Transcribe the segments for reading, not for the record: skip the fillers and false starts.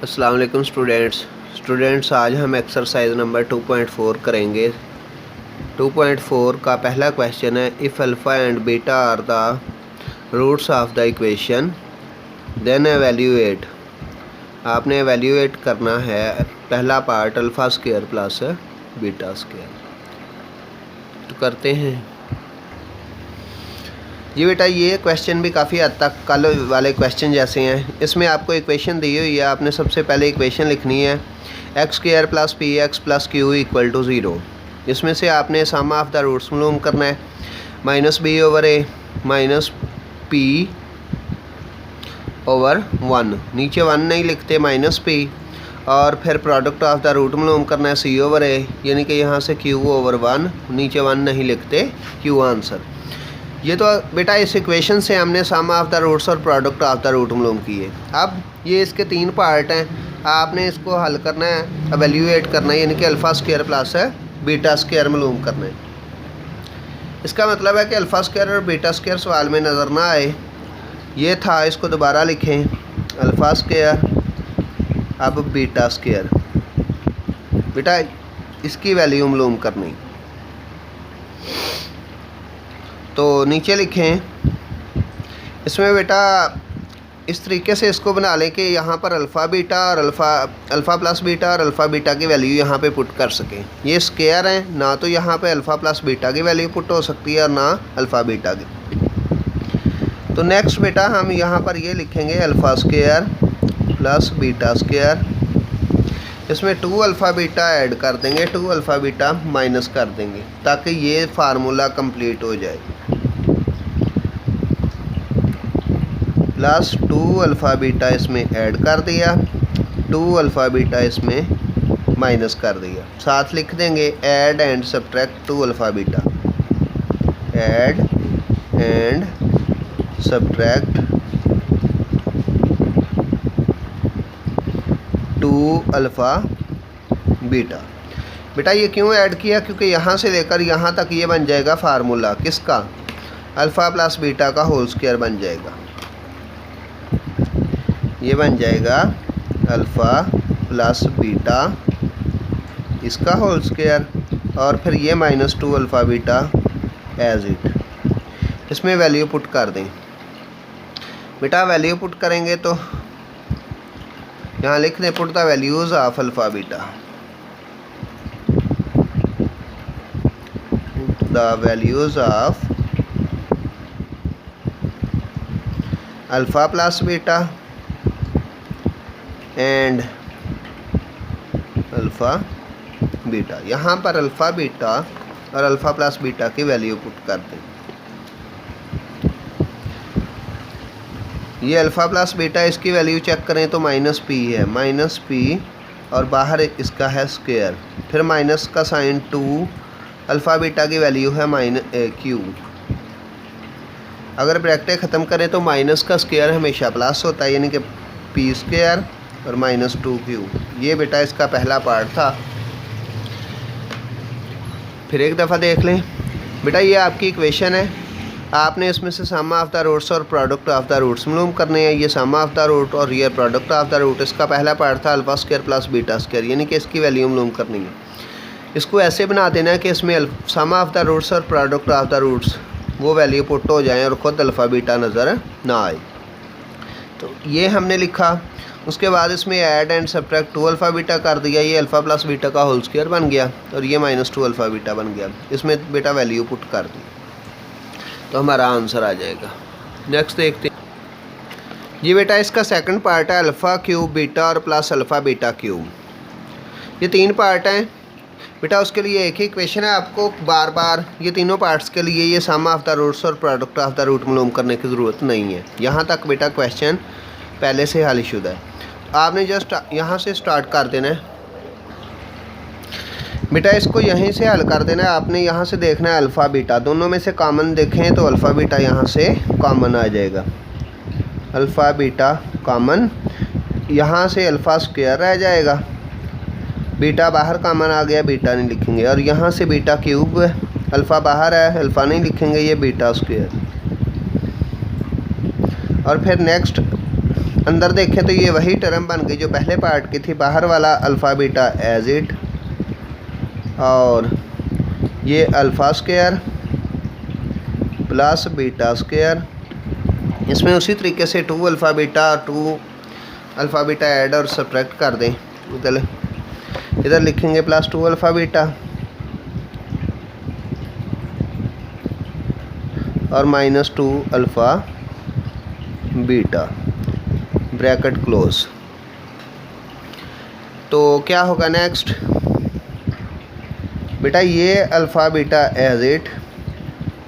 अस्सलाम वालेकुम स्टूडेंट्स आज हम एक्सरसाइज नंबर 2.4 करेंगे। 2.4 का पहला क्वेश्चन है, if alpha and beta are the roots of the equation then evaluate. आपने एवेल्यूएट करना है पहला part alpha square plus beta square. तो करते हैं जी बेटा। ये क्वेश्चन भी काफ़ी हद तक कल वाले क्वेश्चन जैसे हैं। इसमें आपको इक्वेशन दी हुई है, आपने सबसे पहले इक्वेशन लिखनी है x square plus p x plus q equal to 0। इसमें से आपने सम ऑफ द रूट्स मालूम करना है, माइनस बी ओवर ए माइनस पी ओवर 1। नीचे 1 नहीं लिखते, माइनस पी, और फिर प्रोडक्ट ऑफ द रूट मालूम करना है सी ओवर ए, यानी कि यहाँ से क्यू ओवर 1, नीचे 1 नहीं लिखते, क्यू आंसर। ये तो बेटा इस इक्वेशन से हमने सम ऑफ द रूट्स और प्रोडक्ट ऑफ द रूट मालूम किए। अब ये इसके 3 पार्ट हैं, आपने इसको हल करना है, एवेल्यूएट करना है, यानी कि alpha square plus beta square मालूम करना है। इसका मतलब है कि अल्फ़ा स्क्वायर और बीटा स्क्वायर सवाल में नज़र ना आए, ये था, इसको दोबारा लिखें, अल्फ़ा स्क्वायर अब बीटा स्क्वायर। बेटा इसकी वैल्यू मालूम करनी, तो नीचे लिखें। इसमें बेटा इस तरीके से इसको बना लें कि यहाँ पर अल्फ़ा बीटा और अल्फ़ा प्लस बीटा और अल्फ़ा बीटा की वैल्यू यहाँ पे पुट कर सकें। ये स्क्वायर हैं ना, तो यहाँ पे अल्फ़ा प्लस बीटा की वैल्यू पुट हो सकती है और ना अल्फ़ा बीटा की। तो नेक्स्ट बेटा हम यहाँ पर ये लिखेंगे alpha square plus beta square. इसमें 2 अल्फ़ा बीटा ऐड कर देंगे, 2 अल्फ़ा बीटा माइनस कर देंगे, ताकि ये फार्मूला कंप्लीट हो जाए। प्लस 2 अल्फ़ा बीटा इसमें ऐड कर दिया, 2 अल्फ़ा बीटा इसमें माइनस कर दिया। साथ लिख देंगे add and subtract 2 alpha beta, add and subtract 2 alpha beta. बेटा ये क्यों ऐड किया? क्योंकि यहाँ से लेकर यहाँ तक ये बन जाएगा फार्मूला किसका, अल्फ़ा प्लस बीटा का होल स्क्वायर बन जाएगा। ये बन जाएगा अल्फ़ा प्लस बीटा इसका होल स्क्वायर, और फिर ये minus 2 alpha beta as it. इसमें वैल्यू पुट कर दें। बेटा वैल्यू पुट करेंगे तो यहाँ लिख दें put the values of alpha beta, the values of alpha plus beta and alpha beta. यहाँ पर अल्फ़ा बीटा और अल्फ़ा प्लस बीटा की वैल्यू पुट कर दें। ये अल्फ़ा प्लस बीटा, इसकी वैल्यू चेक करें तो माइनस पी है, माइनस पी, और बाहर इसका है स्क्वायर, फिर माइनस का साइन 2, अल्फ़ा बीटा की वैल्यू है क्यू। अगर ब्रैकेट ख़त्म करें तो माइनस का स्क्वायर हमेशा प्लस होता है, यानी कि पी स्क्वायर और माइनस 2 क्यू। ये बेटा इसका पहला पार्ट था। फिर एक दफ़ा देख लें बेटा, ये आपकी इक्वेशन है, आपने इसमें से सम ऑफ द रूट्स और प्रोडक्ट ऑफ द रूट्स मालूम करने हैं। ये सम ऑफ द रूट और ये प्रोडक्ट ऑफ द रूट। इसका पहला पार्ट था alpha square plus beta square, यानी कि इसकी वैल्यू मालूम करनी है। इसको ऐसे बना देना है कि इसमें सम ऑफ द रूट्स और प्रोडक्ट ऑफ द रूट्स वो वैल्यू पुट हो जाएँ और ख़ुद अल्फ़ा बीटा नज़र ना आए। तो ये हमने लिखा। उसके बाद इसमें add and subtract 2 alpha beta कर दिया, ये अल्फ़ा प्लस बीटा का होल स्क्वायर बन गया और ये माइनस 2 अल्फ़ा बीटा बन गया। इसमें बेटा वैल्यू पुट कर दी तो हमारा आंसर आ जाएगा। नेक्स्ट देखते हैं ये बेटा, इसका सेकंड पार्ट है अल्फ़ा क्यूब बीटा और प्लस अल्फ़ा बीटा क्यूब। ये 3 पार्ट हैं बेटा, उसके लिए एक ही इक्वेशन है। आपको बार बार ये तीनों पार्ट्स के लिए ये सम ऑफ द रूट्स और प्रोडक्ट ऑफ द रूट मालूम करने की ज़रूरत नहीं है। यहाँ तक बेटा क्वेश्चन पहले से हल शुदा है। आपने जस्ट यहाँ से स्टार्ट कर देना है बेटा, इसको यहीं से हल कर देना है। आपने यहाँ से देखना है अल्फ़ा बीटा, दोनों में से कॉमन देखें तो अल्फ़ा बीटा यहाँ से कॉमन आ जाएगा, अल्फ़ा बीटा कॉमन, यहाँ से अल्फ़ा स्क्वायर रह जाएगा, बीटा बाहर कॉमन आ गया, बीटा नहीं लिखेंगे, और यहाँ से बीटा क्यूब, अल्फ़ा बाहर है, अल्फ़ा नहीं लिखेंगे, ये बीटा स्क्वायर। और फिर नेक्स्ट अंदर देखें तो ये वही टर्म बन गई जो पहले पार्ट की थी, बाहर वाला अल्फ़ा बीटा एज इट, और ये alpha square plus beta square. इसमें उसी तरीके से 2 अल्फ़ा बीटा और 2 अल्फ़ा बीटा ऐड और सब्ट्रैक्ट कर दें। इधर लिखेंगे प्लस 2 अल्फ़ा बीटा और minus 2 alpha beta, bracket close. तो क्या होगा नेक्स्ट बेटा, ये अल्फ़ा बीटा एज इट,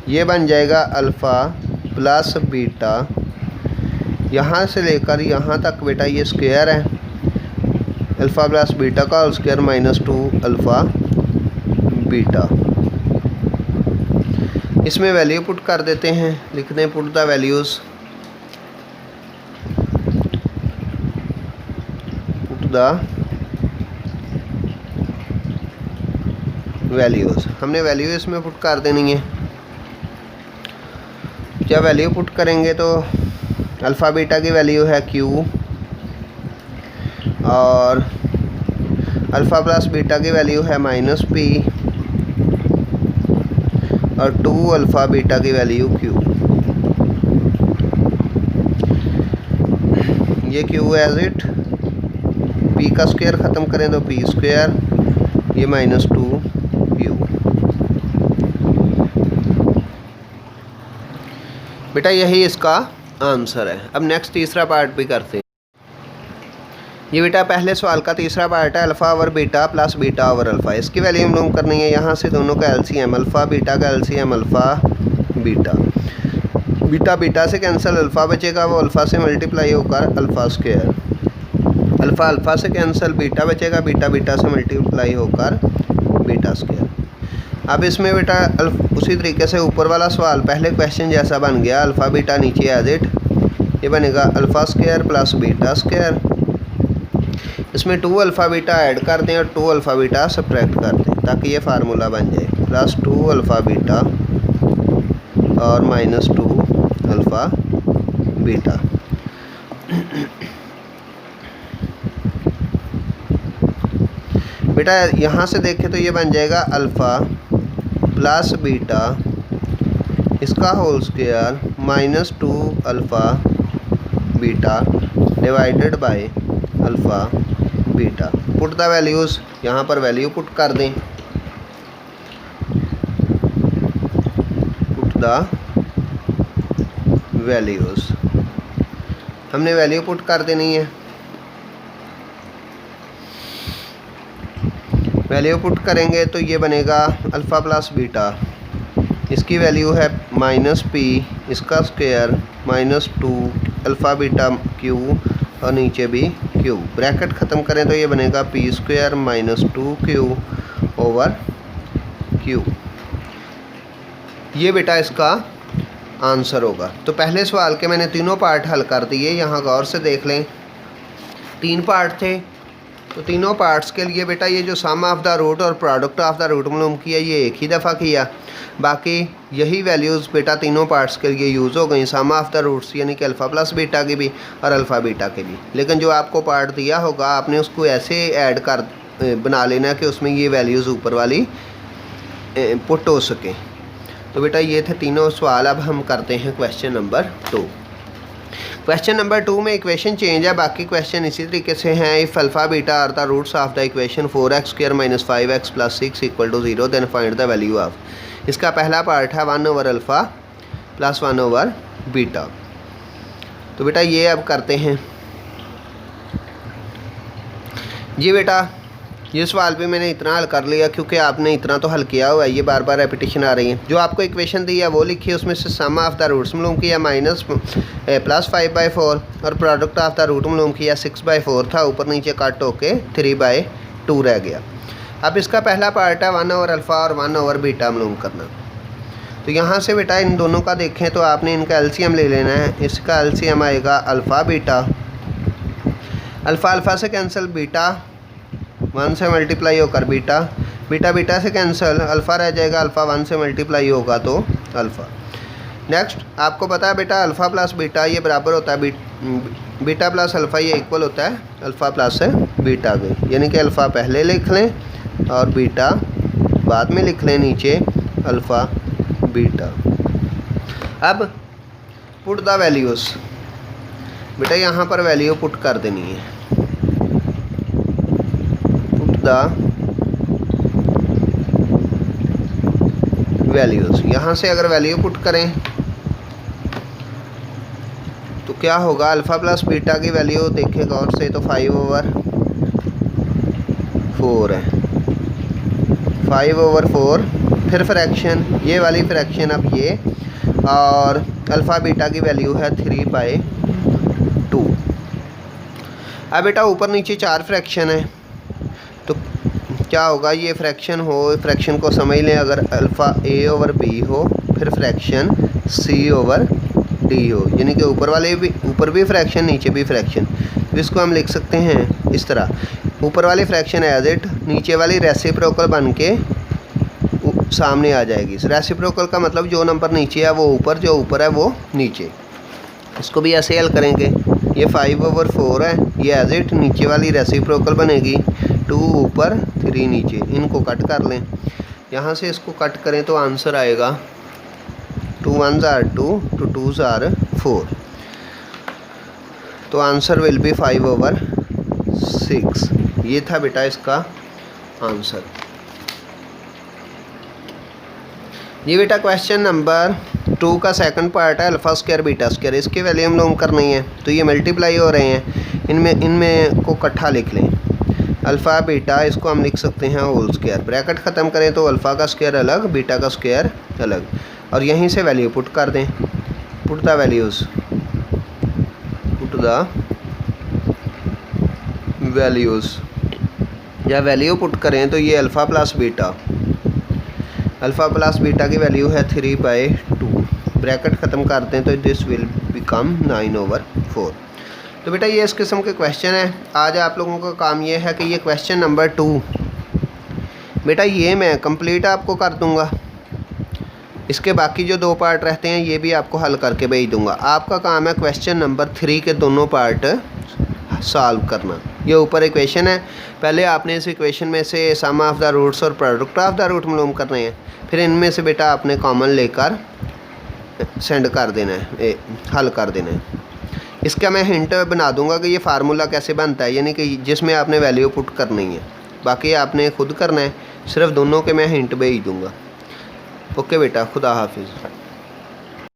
ये बन जाएगा अल्फ़ा प्लस बीटा, यहाँ से लेकर यहाँ तक बेटा ये स्क्वायर है, अल्फ़ा प्लस बीटा का whole square minus 2 alpha beta. इसमें वैल्यू पुट कर देते हैं, लिखते हैं पुट द वैल्यूज़, वैल्यूज़। हमने वैल्यू इसमें पुट कर देनी है। जब वैल्यू पुट करेंगे तो अल्फ़ा बीटा की वैल्यू है Q और अल्फ़ा प्लस बीटा की वैल्यू है माइनस P और 2 अल्फ़ा बीटा की वैल्यू Q। ये Q एज इट, P का स्क्वायर ख़त्म करें तो P स्क्वायर, ये माइनस 2 Q। बेटा यही इसका आंसर है। अब नेक्स्ट तीसरा पार्ट भी करते हैं। ये बेटा पहले सवाल का तीसरा पार्ट है, alpha over beta plus beta over alpha. इसकी वैल्यू मालूम करनी है। यहाँ से दोनों का एलसीएम, अल्फ़ा बीटा का LCM alpha beta, beta beta से कैंसिल, अल्फ़ा बचेगा, वो अल्फ़ा से मल्टीप्लाई होकर अल्फ़ा स्क्वायर, अल्फ़ा अल्फ़ा से कैंसिल, बीटा बचेगा, बीटा बीटा से मल्टीप्लाई होकर बीटा स्क्वायर। अब इसमें बेटा उसी तरीके से ऊपर वाला सवाल पहले क्वेश्चन जैसा बन गया, अल्फ़ा बीटा नीचे एज इट, ये बनेगा alpha square plus beta square. इसमें 2 अल्फ़ा बीटा ऐड कर दें और 2 अल्फ़ा बीटा सब्ट्रैक्ट कर दें ताकि ये फार्मूला बन जाए, प्लस 2 अल्फ़ा बीटा और माइनस 2 अल्फ़ा बीटा। बेटा यहाँ से देखें तो ये बन जाएगा अल्फ़ा प्लस बीटा, इसका whole square minus 2 alpha beta divided by alpha beta. Put the values, यहाँ पर वैल्यू पुट कर दें, पुट द वैल्यूज़, हमने वैल्यू पुट कर देनी है। वैल्यू पुट करेंगे तो ये बनेगा अल्फ़ा प्लस बीटा, इसकी वैल्यू है माइनस P, इसका square minus 2 alpha beta Q और नीचे भी Q, ब्रैकेट ख़त्म करें तो ये बनेगा P square minus 2Q over Q। ये बेटा इसका आंसर होगा। तो पहले सवाल के मैंने तीनों पार्ट हल कर दिए, यहाँ गौर से देख लें। 3 पार्ट थे, तो तीनों पार्ट्स के लिए बेटा ये जो सम ऑफ द रूट और प्रोडक्ट ऑफ द रूट मालूम किया ये एक ही दफ़ा किया, बाकी यही वैल्यूज़ बेटा तीनों पार्ट्स के लिए यूज़ हो गई, सम ऑफ द रूट्स यानी कि अल्फ़ा प्लस बीटा की भी और अल्फ़ा बीटा के भी। लेकिन जो आपको पार्ट दिया होगा आपने उसको ऐसे ऐड कर बना लेना कि उसमें ये वैल्यूज़ ऊपर वाली पुट हो सकें। तो बेटा ये थे तीनों सवाल। अब हम करते हैं क्वेश्चन नंबर 2। क्वेश्चन नंबर 2 में इक्वेशन चेंज है, बाकी क्वेश्चन इसी तरीके से हैं। If alpha beta are the roots of the equation 4x square minus 5x plus 6 equal to 0 then find the value of. इसका पहला पार्ट है 1 over alpha plus 1 over beta. तो बेटा ये अब करते हैं जी। बेटा ये सवाल भी मैंने इतना हल कर लिया क्योंकि आपने इतना तो हल किया हुआ है, ये बार बार रेपिटेशन आ रही है। जो आपको इक्वेशन दी है वो लिखी है, उसमें से सम ऑफ द रूट्स मालूम किया माइनस प्लस 5/4 और प्रोडक्ट ऑफ द रूट मालूम किया 6/4 था, ऊपर नीचे कट होके 3/2 रह गया। अब इसका पहला पार्ट है 1 ओवर अल्फ़ा और 1 ओवर बीटा मालूम करना। तो यहाँ से बेटा इन दोनों का देखें तो आपने इनका एलसीएम ले लेना है। इसका एलसीएम आएगा अल्फ़ा बीटा, अल्फ़ा अल्फ़ा से कैंसिल, बीटा 1 से मल्टीप्लाई होकर बीटा, बीटा बीटा से कैंसिल, अल्फ़ा रह जाएगा, अल्फ़ा 1 से मल्टीप्लाई होगा तो अल्फ़ा। नेक्स्ट आपको पता है बेटा अल्फ़ा प्लस बीटा ये बराबर होता है बीटा प्लस अल्फ़ा ये इक्वल होता है अल्फ़ा प्लस बीटा के, यानी कि अल्फ़ा पहले लिख लें और बीटा बाद में लिख लें नीचे अल्फ़ा बीटा। अब पुट द वैल्यूज़, बेटा यहाँ पर वैल्यू पुट कर देनी है। पुट द वैल्यूज़, यहाँ से अगर वैल्यू पुट करें तो क्या होगा, अल्फ़ा प्लस बीटा की वैल्यू देखें गौर से तो 5/4 है, 5/4, फिर फ्रैक्शन ये वाली फ्रैक्शन अब ये, और अल्फ़ा बीटा की वैल्यू है 3/2। अब बेटा ऊपर नीचे 4 फ्रैक्शन है तो क्या होगा, ये फ्रैक्शन हो, फ्रैक्शन को समझ लें, अगर अल्फ़ा a/b हो फिर फ्रैक्शन c/d हो, यानी कि ऊपर भी फ्रैक्शन नीचे भी फ्रैक्शन, तो इसको हम लिख सकते हैं इस तरह, ऊपर वाली फ्रैक्शन एज इट, नीचे वाली रेसिप्रोकल बन के सामने आ जाएगी। रेसिप्रोकल का मतलब जो नंबर नीचे है वो ऊपर, जो ऊपर है वो नीचे। इसको भी ऐसे हल करेंगे, ये 5/4 है, ये एज इट नीचे वाली रेसिप्रोकल बनेगी, 2 ऊपर 3 नीचे, इनको कट कर लें। यहाँ से इसको कट करें तो आंसर आएगा 2 1s are 2, 2 2s are 4, तो आंसर विल बी 5/6। ये था बेटा इसका आंसर। ये बेटा क्वेश्चन नंबर 2 का सेकंड पार्ट है, अल्फ़ा स्क्वायर बीटा स्क्वायर, इसके वैल्यू हम लोग करनी है, तो ये मल्टीप्लाई हो रहे हैं, इनमें को इकट्ठा लिख लें, अल्फ़ा बीटा, इसको हम लिख सकते हैं होल स्क्वायर, ब्रैकेट ख़त्म करें तो अल्फ़ा का स्क्वायर अलग, बीटा का स्क्वायर अलग, और यहीं से वैल्यू पुट कर दें। Put the values, put the values, या वैल्यू पुट करें तो ये alpha plus beta, alpha plus beta की वैल्यू है 3/2, ब्रैकेट ख़त्म करते हैं तो दिस विल बिकम 9/4। तो बेटा ये इस किस्म के क्वेश्चन है। आज आप लोगों का काम ये है कि ये क्वेश्चन नंबर 2 बेटा ये मैं कंप्लीट आपको कर दूंगा, इसके बाकी जो 2 पार्ट रहते हैं ये भी आपको हल करके भेज दूंगा। आपका काम है क्वेश्चन नंबर 3 के दोनों पार्ट सॉल्व करना। ये ऊपर इक्वेशन है, पहले आपने इस इक्वेशन में से सम ऑफ द रूट्स और प्रोडक्ट ऑफ द रूट मालूम करने हैं, फिर इनमें से बेटा आपने कॉमन लेकर सेंड कर देना है, हल कर देना है। इसका मैं हिंट बना दूंगा कि ये फार्मूला कैसे बनता है, यानी कि जिसमें आपने वैल्यू पुट करनी है, बाकी आपने खुद करना है, सिर्फ दोनों के मैं हिंट भेज दूंगा। ओके बेटा, खुदा हाफिज़।